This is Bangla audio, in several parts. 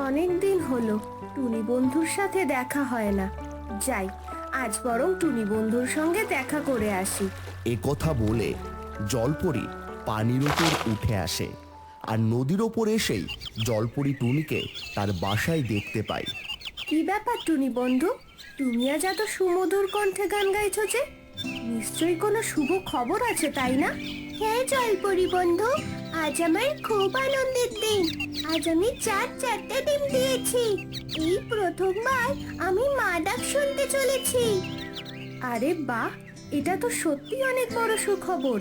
অনেক দিন হলো টুনি বন্ধুর সাথে দেখা হয় না। যাই, আজ বরং টুনি বন্ধুর সঙ্গে দেখা করে আসি। এ কথা বলে জলপরি পানির ওপর উঠে আসে আর নদীর ওপর এসেই জলপরি টুনিকে তার বাসায় দেখতে পায়। কি ব্যাপার টুনি বন্ধু, তুমি আজ এত সুমধুর কণ্ঠে গান গাইছো যে? নিশ্চয়ই কোনো শুভ খবর আছে, তাই না? হ্যাঁ জলপরি বন্ধু, আজ আমার খুব আনন্দের দিন। আজ আমি চারটে ডিম দিয়েছি। এই প্রথমবার আমি মা ডাক শুনতে চলেছি। আরে বাহ, এটা তো সত্যি অনেক বড় সুখবর।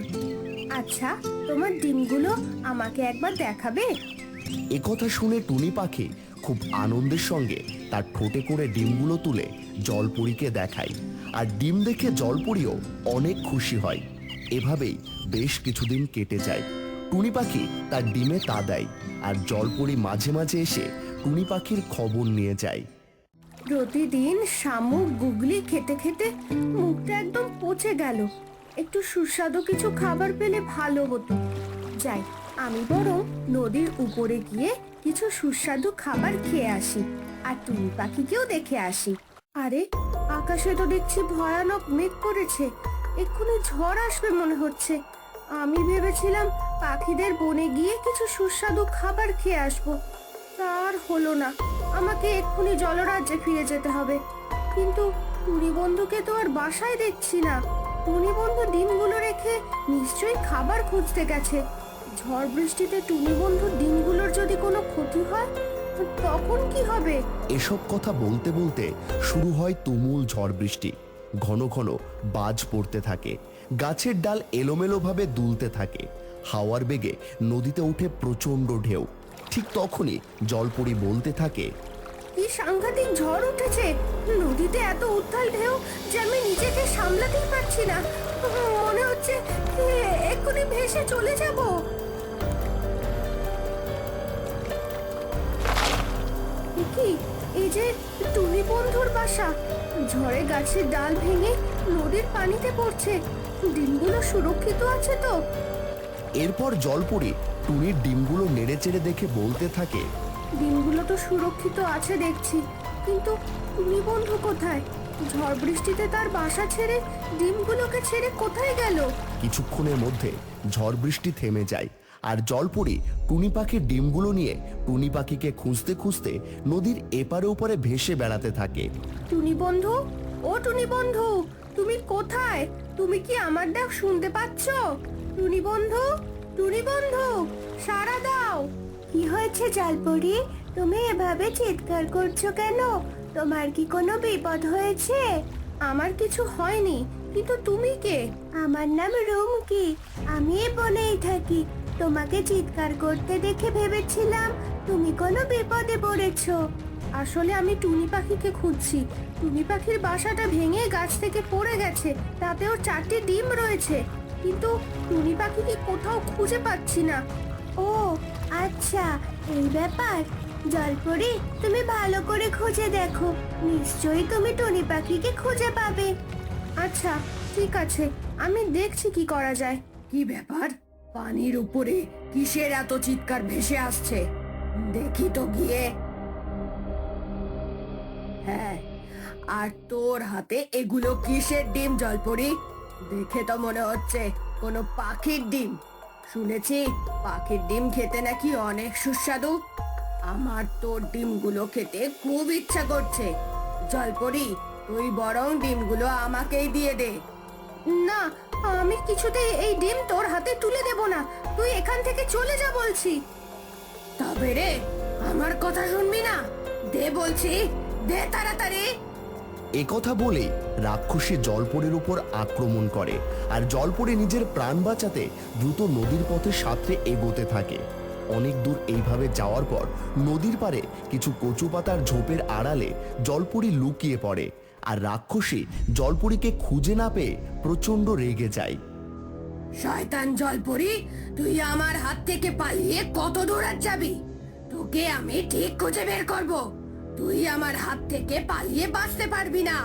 আচ্ছা, তোমার ডিমগুলো আমাকে একবার দেখাবে? এ কথা শুনে টুনি পাখি খুব আনন্দের সঙ্গে তার ঠোঁটে করে ডিমগুলো তুলে জলপরীকে দেখায়, আর ডিম দেখে জলপরীও অনেক খুশি হয়। এভাবেই বেশ কিছুদিন কেটে যায়। টুনি পাখি তার ডিমে তা দেয়, আর জলপরী মাঝে মাঝে এসে টুনি পাখির খবর নিয়ে যায়। প্রতিদিন শামুক গুগলি খেতে খেতে মুখটা একদম পচে গেল। একটু সুস্বাদু কিছু খাবার পেলে ভালো হতো। যাই, আমি বরং নদীর উপরে গিয়ে কিছু সুস্বাদু খাবার খেয়ে আসি, আর টুনি পাখিকেও দেখে আসি। আরে, আকাশে তো দেখছি ভয়ানক মেঘ করেছে। এক্ষুনি ঝড় আসবে মনে হচ্ছে। আমি ভেবেছিলাম পাখিদের বনে গিয়ে কিছু সুস্বাদু খাবার খেয়ে আসবো, তার হলো না। আমাকে এক্ষুনি জলরাজ্যে ফিরে যেতে হবে। কিন্তু টুনি বন্ধুকে তো আর বাসায় দেখছি না। টুনি বন্ধু ডিমগুলো রেখে নিশ্চয়ই খাবার খুঁজতে গেছে। ঝড় বৃষ্টিতে টুনি বন্ধুর ডিমগুলোর যদি কোনো ক্ষতি হয়, তখন কি হবে? এসব কথা বলতে বলতে শুরু হয় তুমুল ঝড় বৃষ্টি। ঘন ঘন বাজ পড়তে থাকে, গাছের ডাল এলোমেলোভাবে দুলতে থাকে, হাওয়ার বেগে নদীতে উঠে প্রচণ্ড ঢেউ। ঠিক তখনই জলপরি বলতে থাকে, কি সাংঘাতিক ঝড় উঠেছে! নদীতে এত উত্তাল ঢেউ যে আমি নিজেকে সামলাতেই পারছি না। মনে হচ্ছে এক্ষুনি ভেসে চলে যাব। কি, এই যে টুনি বন্ধুর বাসা! ঝড়ে গাছের ডাল ভেঙে নদীর পানিতে পড়ছে। ডিমগুলো সুরক্ষিত আছে তো? এরপর জলপরি টুনির ডিমগুলো নেড়েচেড়ে দেখে বলতে থাকে, ডিমগুলো তো সুরক্ষিত আছে দেখছি, কিন্তু টুনি বন্ধু কোথায়? ঝড় বৃষ্টিতে তার বাসা ছেড়ে ডিমগুলোকে ছেড়ে কোথায় গেল? কিছুক্ষণের মধ্যে ঝড় বৃষ্টি থেমে যায়, আর জলপরি টুনি পাখির ডিমগুলো নিয়ে টুনি পাখিকে খুঁজতে খুঁজতে নদীর এপারে ওপারে ভেসে বেড়াতে থাকে। টুনি বন্ধু, ও টুনি বন্ধু, তুমি কোথায়? তুমি কি আমার ডাক শুনতে পাচ্ছ? টুনি বন্ধু, টুনি বন্ধু, সাড়া দাও! কি হয়েছে জলপরি? তুমি এভাবে চিৎকার করছো কেন? তোমার কি কোনো বিপদ হয়েছে? আমার কিছু হয়নি, কিন্তু তুমি কে? আমার নাম রুমকি, আমি এই বনেই থাকি। তোমাকে চিৎকার করতে দেখে ভেবেছিলাম তুমি কোনো বিপদে পড়েছো। আসলে আমি টুনি পাখিকে খুঁজছি। টুনি পাখির বাসাটা ভেঙে গাছ থেকে পড়ে গেছে, তাতে ওর 4টি ডিম রয়েছে, কিন্তু টুনি পাখিকে কোথাও খুঁজে পাচ্ছি না। ও আচ্ছা, এই ব্যাপার। জলপরি, তুমি ভালো করে খুঁজে দেখো, নিশ্চয়ই তুমি টুনি পাখিকে খুঁজে পাবে। আচ্ছা, ঠিক আছে, আমি দেখছি কি করা যায়। কি ব্যাপার, পানির উপরে কিসের এত চিৎকার ভেসে আসছে? দেখি তো গিয়ে। হ্যাঁ, আর তোর হাতে এগুলো কিসের ডিম জলপরি? দেখে তো মনে হচ্ছে কোনো পাখির ডিম। শুনেছি পাখির ডিম খেতে নাকি অনেক সুস্বাদু। আমার তোর ডিমগুলো খেতে খুব ইচ্ছা করছে। জলপরি, তুই বরং ডিমগুলো আমাকেই দিয়ে দে। না, আমি কিছুতেই এই ডিম তোর হাতে তুলে দেব না। তুই এখান থেকে চলে যা বলছি। তবে রে, আমার কথা শুনবি না? দে বলছি, দে তাড়াতাড়ি। একথা বলে রাক্ষসী জলপরীর উপর আক্রমণ করে, আর জলপরী নিজের প্রাণ বাঁচাতে দ্রুত নদীর পথে সাঁতরে এগোতে থাকে। অনেক দূর এইভাবে যাওয়ার পর নদীর পাড়ে কিছু কচু পাতার ঝোপের আড়ালে জলপরী লুকিয়ে পড়ে, আর রাক্ষসী জলপরীকে খুঁজে না পেয়ে প্রচণ্ড রেগে যায়। শয়তান জলপরি, তুই আমার হাত থেকে পালিয়ে কত দূর আর যাবি? তোকে আমি ঠিক খুঁজে বের করব। তুই আমার হাত থেকে পালিয়ে বাঁচতে পারবি না।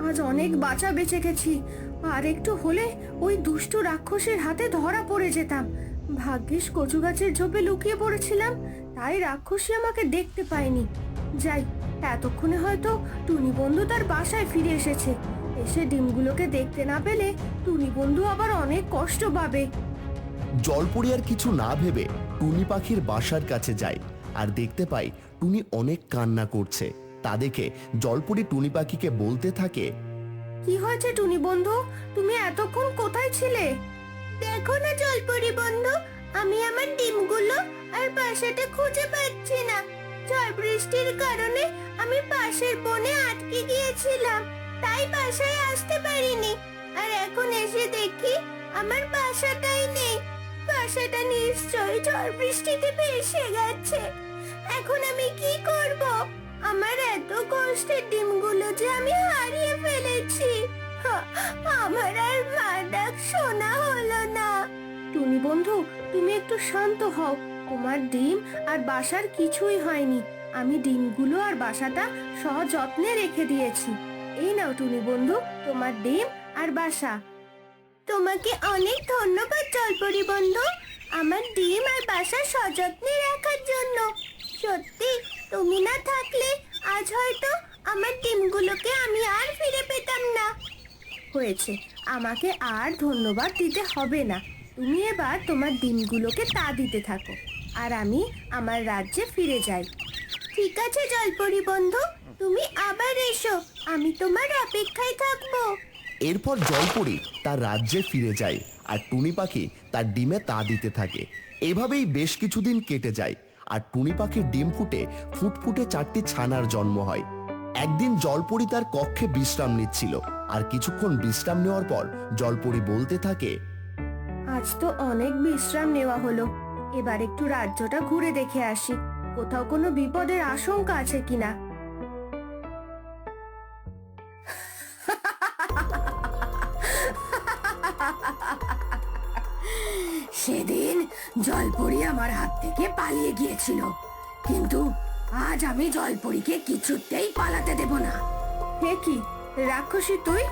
আজ অনেক বাঁচা বেঁচে গেছি, আর একটু হলে ওই দুষ্টু রাক্ষসের হাতে ধরা পড়ে যেতাম। ভাগ্যিস কচু গাছের ঝোপে লুকিয়ে পড়েছিলাম, তাই রাক্ষসী আমাকে দেখতে পায়নি। যাই, এতক্ষণে হয়তো টুনি বন্ধু তার বাসায় ফিরে এসেছে। এসে ডিমগুলোকে দেখতে না পেলে টুনি বন্ধু আবার অনেক কষ্ট পাবে। জলপরি আর কিছু না ভেবে টুনি পাখির বাসার কাছে যায় আর দেখতে পায় টুনি অনেক কান্না করছে। তা দেখে জলপরি টুনি পাখিকে বলতে থাকে, কি হয়েছে টুনি বন্ধু, তুমি এতক্ষণ কোথায় ছিলে? দেখো না জলপরি বন্ধু, আমি আমার ডিমগুলো আর বাসাটা খুঁজে পাচ্ছি না। ঝড় বৃষ্টির কারণে আমি পাশের বনে আটকে গিয়েছিলাম, তাই বাসায় আসতে পারিনি। আর এখন এসে দেখি আমার বাসাটাই নেই। বাসাটা নিশ্চয়ই ঝড় বৃষ্টিতে ভেসে গেছে। এখন আমি কি করব? আমার এত কষ্টের ডিমগুলো যে আমি হারিয়ে ফেলেছি। আমার আর মা ডাক শোনা হলো না। টুনি বন্ধু, তুমি একটু শান্ত হও। তোমার ডিম আর বাসার কিছুই হয়নি। আমি ডিমগুলো আর বাসাটা সযত্নে রেখে দিয়েছি। এই নাও টুনি বন্ধু, তোমার ডিম আর বাসা। তোমাকে অনেক ধন্যবাদ জলপরি বন্ধু, আমার ডিম আর বাসা সযত্নে রাখার জন্য। সত্যি তুমি না থাকলে আজ হয়তো আমার ডিমগুলোকে আমি আর ফিরে পেতাম না। হয়েছে, আমাকে আর ধন্যবাদ দিতে হবে না। তুমি এবার তোমার ডিমগুলোকে তা দিতে থাকো, আর আমি আমার রাজ্যে ফিরে যাই। ঠিক আছে জলপরি বন্ধু, তুমি আবার এসো, আমি তোমার অপেক্ষায় থাকবো। এরপর জলপরি তার রাজ্যে ফিরে যায় আর টুনি পাখি তার ডিমে তা দিতে থাকে। এভাবেই বেশ কিছুদিন কেটে যায় আর টুনি পাখির ডিম ফুটে ফুটফুটে 4টি ছানার জন্ম হয়। একদিন জলপরি তার কক্ষে বিশ্রাম নিচ্ছিল আর কিছুক্ষণ বিশ্রাম নেওয়ার পর জলপরি বলতে থাকে, আজ তো অনেক বিশ্রাম নেওয়া হলো, এবার একটু রাজ্যটা ঘুরে দেখে আসি, কোথাও কোনো বিপদের আশঙ্কা আছে কিনা। সেদিন জলপরি আমার হাত থেকে পালিয়ে গিয়েছিল, কিন্তু আজ আমি জলপরীকে কিছুতেই পালাতে দেব না। হে কি রাক্ষসী, তুই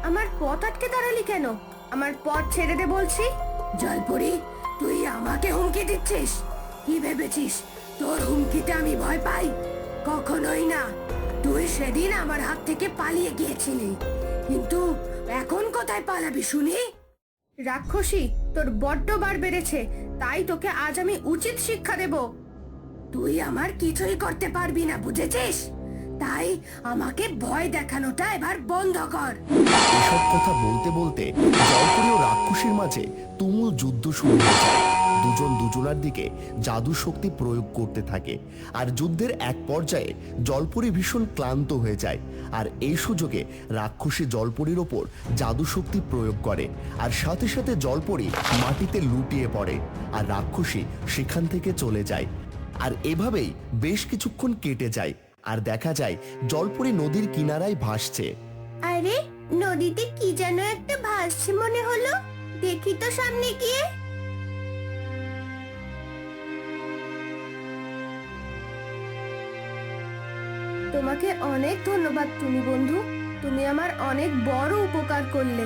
আমার পথ আটকে দাঁড়ালি কেন? আমার পথ ছেড়ে দে বলছি। জলপরি, তুই আমাকে হুমকি দিচ্ছিস? কি ভেবেছিস তোর হুমকিতে আমি ভয় পাই? কখনোই না। তুই সেদিন আমার হাত থেকে পালিয়ে গিয়েছিলি, কিন্তু এখন কোথায় পালাবি শুনি? রাক্ষসী, তোর বড্ড বার বেড়েছে, তাই তোকে আজ আমি উচিত শিক্ষা দেব। তুই আমার কিছুই করতে পারবি না, বুঝেছিস? তাই আমাকে ভয় দেখানোটা এবার বন্ধ কর। এসব কথা বলতে বলতে জলপরি ও রাক্ষসীর মাঝে তুমুল যুদ্ধ শুরু হয়ে যায়। দুজন দুজনার দিকে জাদু শক্তি প্রয়োগ করতে থাকে আর যুদ্ধের এক পর্যায়ে জলপরি ভীষণ ক্লান্ত হয়ে যায়। আর এই সুযোগে রাক্ষসী জলপরির ওপর জাদু শক্তি প্রয়োগ করে আর সাথে সাথে জলপরি মাটিতে লুটিয়ে পড়ে আর রাক্ষসী সেখান থেকে চলে যায়। আর এভাবেই বেশ কিছুক্ষণ কেটে যায় আর দেখা যায় জলপরি নদীর কিনারায় ভাসছে। আরে, নদীতে কি যেন একটা ভাসছে মনে হলো, দেখি তো সামনে গিয়ে। তোমাকে অনেক ধন্যবাদ টুনি বন্ধু, তুমি আমার অনেক বড় উপকার করলে।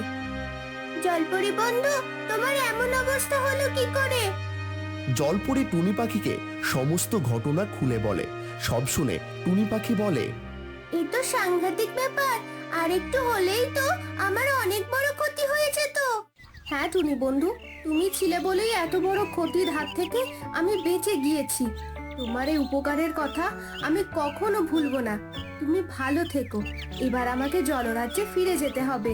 জলপরি বন্ধু, তোমার এমন অবস্থা হলো কি করে? জলপরি টুনি পাখিকে সমস্ত ঘটনা খুলে বলে। সব শুনে টুনি পাখি বলে, এই তো সাংঘাতিক ব্যাপার, আর একটু হলেই তো আমার অনেক বড় ক্ষতি হয়েছে তো। হ্যাঁ টুনি বন্ধু, তুমি ছিলে বলেই এত বড় ক্ষতির হাত থেকে আমি বেঁচে গিয়েছি। তোমার এই উপকারের কথা আমি কখনো ভুলবো না। তুমি ভালো থেকো, এবার আমাকে জলরাজ্যে ফিরে যেতে হবে।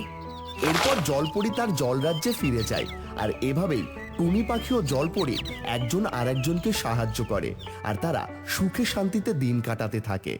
এরপর জলপরি তার জলরাজ্যে ফিরে যায় আর এভাবেই টুনি পাখি ও জলপরি একজন আরেকজনকে সাহায্য করে আর তারা সুখে শান্তিতে দিন কাটাতে থাকে।